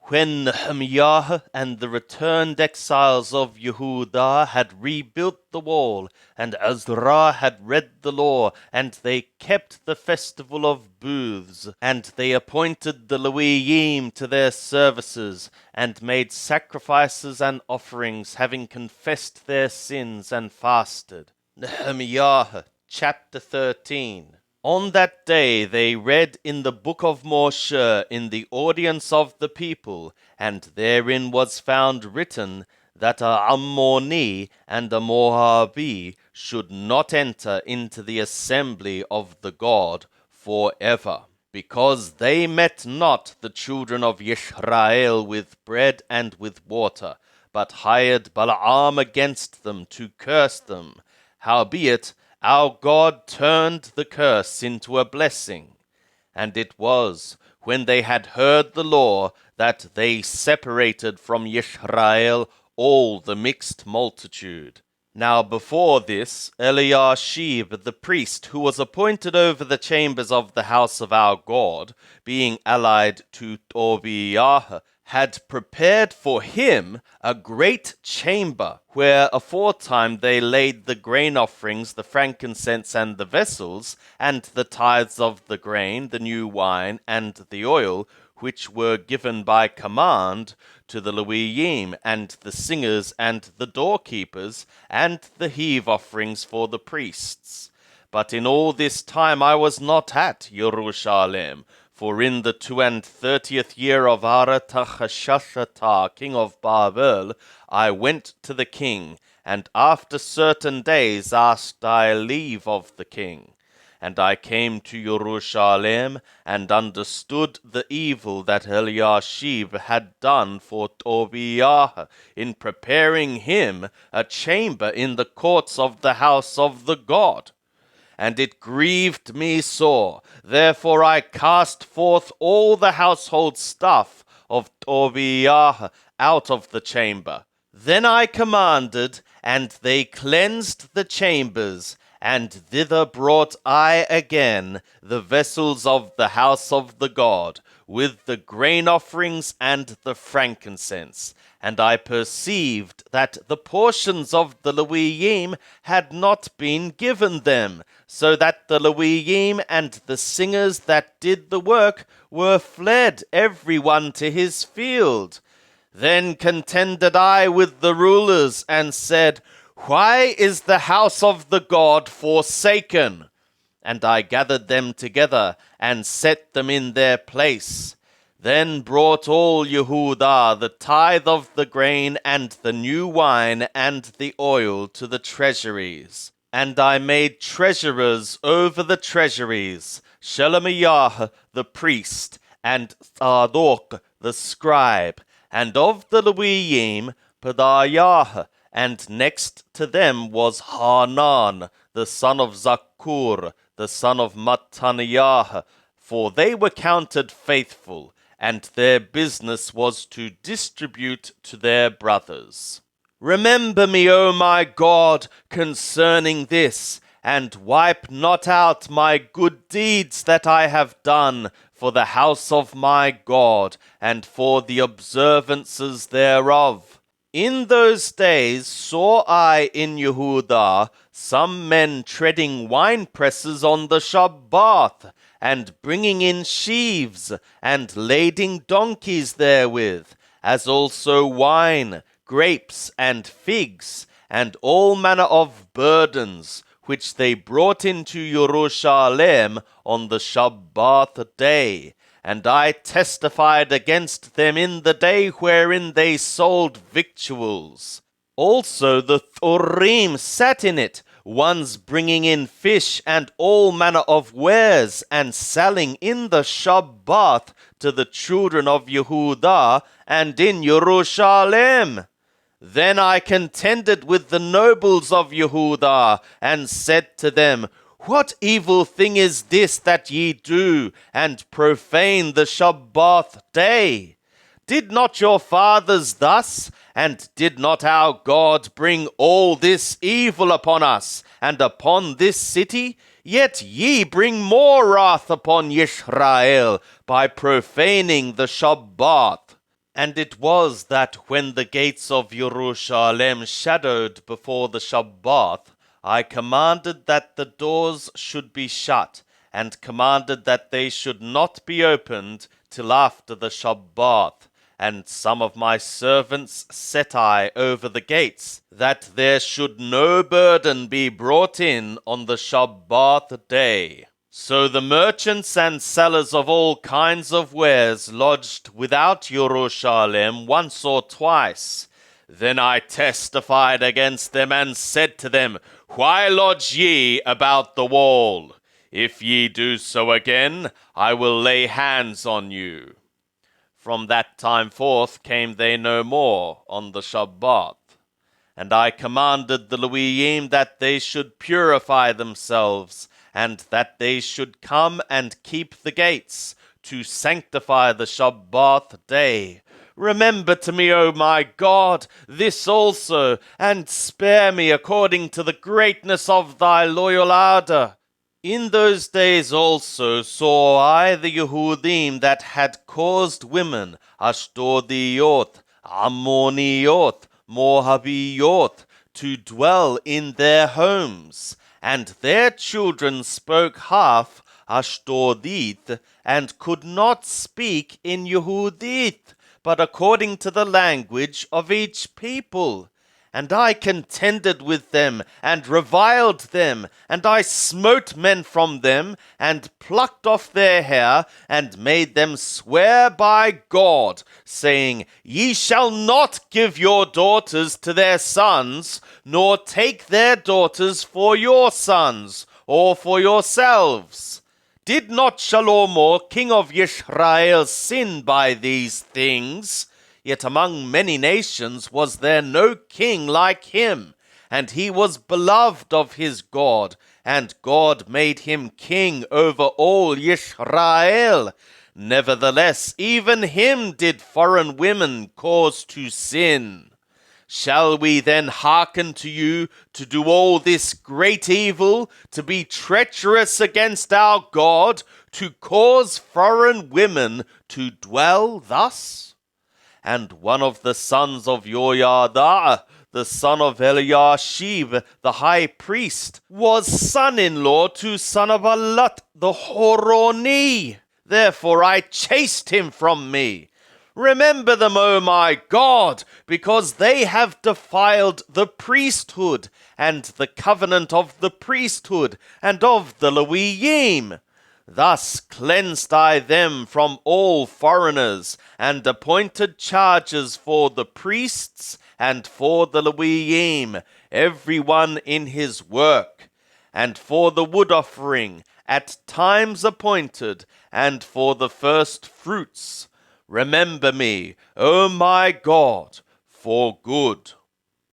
When Nehemiah and the returned exiles of Yehudah had rebuilt the wall, and Ezra had read the law, and they kept the festival of booths, and they appointed the Leviim to their services, and made sacrifices and offerings, having confessed their sins and fasted. Nehemiah chapter 13. On that day they read in the book of Moshe in the audience of the people, and therein was found written that a Ammoni and a Moabi should not enter into the assembly of the God forever, because they met not the children of Yisrael with bread and with water, but hired Balaam against them to curse them. Howbeit, our God turned the curse into a blessing. And it was, when they had heard the law, that they separated from Yisrael all the mixed multitude. Now before this, Eliashib the priest, who was appointed over the chambers of the house of our God, being allied to Tobiah, had prepared for him a great chamber, where aforetime they laid the grain offerings, the frankincense, and the vessels, and the tithes of the grain, the new wine, and the oil, which were given by command to the Leviim, and the singers, and the doorkeepers, and the heave offerings for the priests. But in all this time I was not at Jerusalem, for in the 32nd year of Artachshashta, king of Babel, I went to the king, and after certain days asked I leave of the king. And I came to Jerusalem, and understood the evil that Eliashib had done for Tobiah, in preparing him a chamber in the courts of the house of the God. And it grieved me sore. Therefore I cast forth all the household stuff of Tobiah out of the chamber. Then I commanded, and they cleansed the chambers, and thither brought I again the vessels of the house of the God, with the grain offerings and the frankincense. And I perceived that the portions of the Leviim had not been given them, so that the Leviim and the singers that did the work were fled every one to his field. Then contended I with the rulers, and said, Why is the house of the God forsaken? And I gathered them together, and set them in their place. Then brought all Yehudah the tithe of the grain, and the new wine, and the oil to the treasuries. And I made treasurers over the treasuries, Shelemiah the priest, and Zadok the scribe, and of the Leviim, Pedaiah, and next to them was Hanan, the son of Zakkur, the son of Mattaniah, for they were counted faithful, and their business was to distribute to their brothers. Remember me, O my God, concerning this, and wipe not out my good deeds that I have done for the house of my God, and for the observances thereof. In those days saw I in Yehudah some men treading winepresses on the Shabbath, and bringing in sheaves, and lading donkeys therewith, as also wine, grapes, and figs, and all manner of burdens, which they brought into Jerusalem on the Shabbath day. And I testified against them in the day wherein they sold victuals. Also the Thurim sat in it, ones bringing in fish and all manner of wares, and selling in the Shabbath to the children of Yehudah and in Jerusalem. Then I contended with the nobles of Yehudah, and said to them, What evil thing is this that ye do, and profane the Shabbath day? Did not your fathers thus? And did not our God bring all this evil upon us, and upon this city? Yet ye bring more wrath upon Yisrael, by profaning the Shabbath. And it was that when the gates of Jerusalem shadowed before the Shabbath, I commanded that the doors should be shut, and commanded that they should not be opened till after the Shabbath. And some of my servants set I over the gates, that there should no burden be brought in on the Shabbath day. So the merchants and sellers of all kinds of wares lodged without Jerusalem once or twice. Then I testified against them and said to them, Why lodge ye about the wall? If ye do so again, I will lay hands on you. From that time forth came they no more on the Shabbat. And I commanded the Leviim that they should purify themselves, and that they should come and keep the gates, to sanctify the Shabbath day. Remember to me, O my God, this also, and spare me according to the greatness of thy loyal ardor. In those days also saw I the Yehudim that had caused women, Ashdodiyot, Ammoniyot, Moabiyot, to dwell in their homes, and their children spoke half Ashdodith, and could not speak in Yehudith, but according to the language of each people. And I contended with them, and reviled them, and I smote men from them, and plucked off their hair, and made them swear by God, saying, Ye shall not give your daughters to their sons, nor take their daughters for your sons, or for yourselves. Did not Shalomo, king of Israel, sin by these things? Yet among many nations was there no king like him, and he was beloved of his God, and God made him king over all Israel. Nevertheless, even him did foreign women cause to sin. Shall we then hearken to you to do all this great evil, to be treacherous against our God, to cause foreign women to dwell thus? And one of the sons of Yoyada, the son of Eliashib, the high priest, was son-in-law to Sanballat the Horoni. Therefore I chased him from me. Remember them, O my God, because they have defiled the priesthood, and the covenant of the priesthood, and of the Leviim. Thus cleansed I them from all foreigners, and appointed charges for the priests and for the Leviim, every one in his work, and for the wood offering at times appointed, and for the first fruits. Remember me, O my God, for good.